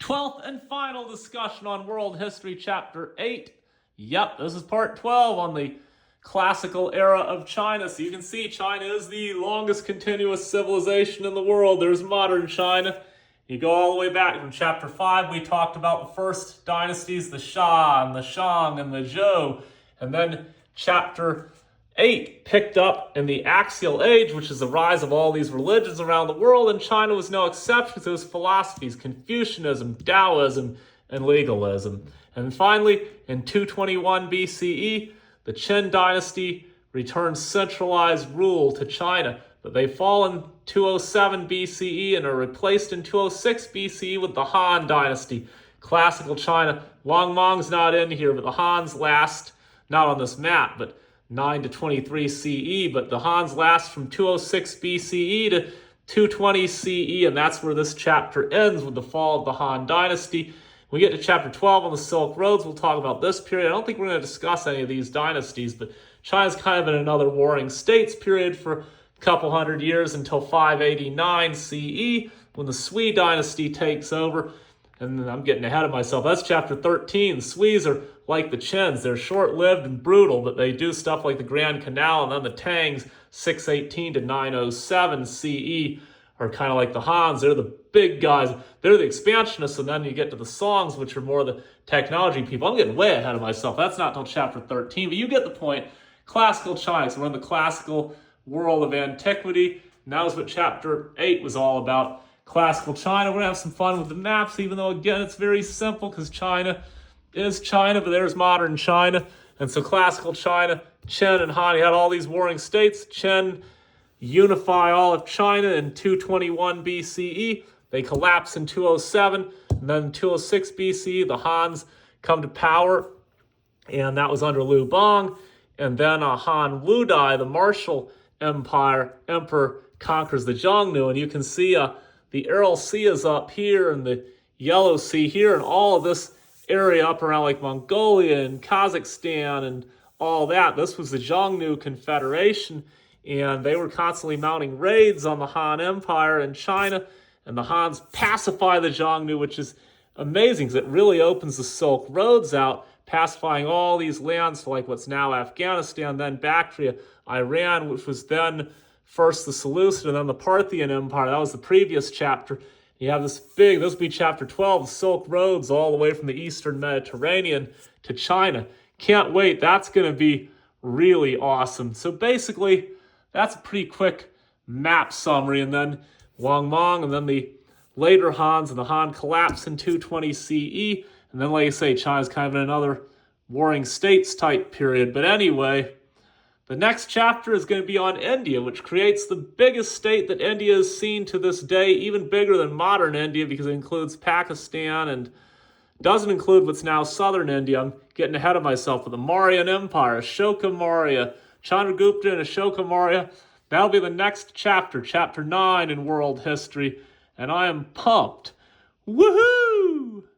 12th and final discussion on world history, chapter 8. Yep, this is part 12 on the classical era of China. So you can see China is the longest continuous civilization in the world. There's modern China. You go all the way back from chapter 5, we talked about the first dynasties, the Shah and the Shang and the Zhou. And then chapter 8 picked up in the Axial Age, which is the rise of all these religions around the world, and China was no exception to those philosophies, Confucianism, Taoism, and legalism. And finally, in 221 BCE, the Qin dynasty returns centralized rule to China, but they fall in 207 BCE and are replaced in 206 BCE with the Han dynasty. Classical China. Wang Mang's not in here, but the Han's last, not on this map, but 9 to 23 CE, but the Han's last from 206 BCE to 220 CE, and that's where this chapter ends with the fall of the Han dynasty. When we get to chapter 12 on the Silk Roads, we'll talk about this period. I don't think we're going to discuss any of these dynasties, but China's kind of in another warring states period for a couple hundred years until 589 CE, when the Sui dynasty takes over. And I'm getting ahead of myself. That's chapter 13. The Suis are like the Qins. They're short-lived and brutal, but they do stuff like the Grand Canal. And then the Tangs, 618 to 907 CE, are kind of like the Hans. They're the big guys. They're the expansionists. And then you get to the Songs, which are more the technology people. I'm getting way ahead of myself. That's not until chapter 13, but you get the point. Classical China. So we're in the classical world of antiquity. And that was what chapter 8 was all about. Classical China. We're going to have some fun with the maps, even though, again, it's very simple because China is China, but there's modern China. And so classical China, Qin and Han, you had all these warring states. Qin unify all of China in 221 BCE. They collapse in 207. And then in 206 BCE, the Hans come to power, and that was under Liu Bang. And then Han Wudai, the Martial Emperor, conquers the Xiongnu. And you can see the Aral Sea is up here and the Yellow Sea here, and all of this area up around like Mongolia and Kazakhstan and all that. This was the Xiongnu Confederation, and they were constantly mounting raids on the Han Empire in China, and the Hans pacify the Xiongnu, which is amazing because it really opens the Silk Roads out, pacifying all these lands to like what's now Afghanistan, then Bactria, Iran, which was then first the Seleucid and then the Parthian Empire. That was the previous chapter. You have this big, this would be chapter 12, the Silk Roads all the way from the Eastern Mediterranean to China. Can't wait. That's going to be really awesome. So basically, that's a pretty quick map summary. And then Wang Mang and then the later Hans, and the Han collapse in 220 CE. And then, like I say, China's kind of in another warring states type period. But anyway, the next chapter is going to be on India, which creates the biggest state that India has seen to this day, even bigger than modern India because it includes Pakistan and doesn't include what's now southern India. I'm getting ahead of myself. But the Mauryan Empire, Ashoka Maurya, Chandragupta and Ashoka Maurya, that'll be the next chapter, chapter 9 in world history, and I am pumped. Woohoo!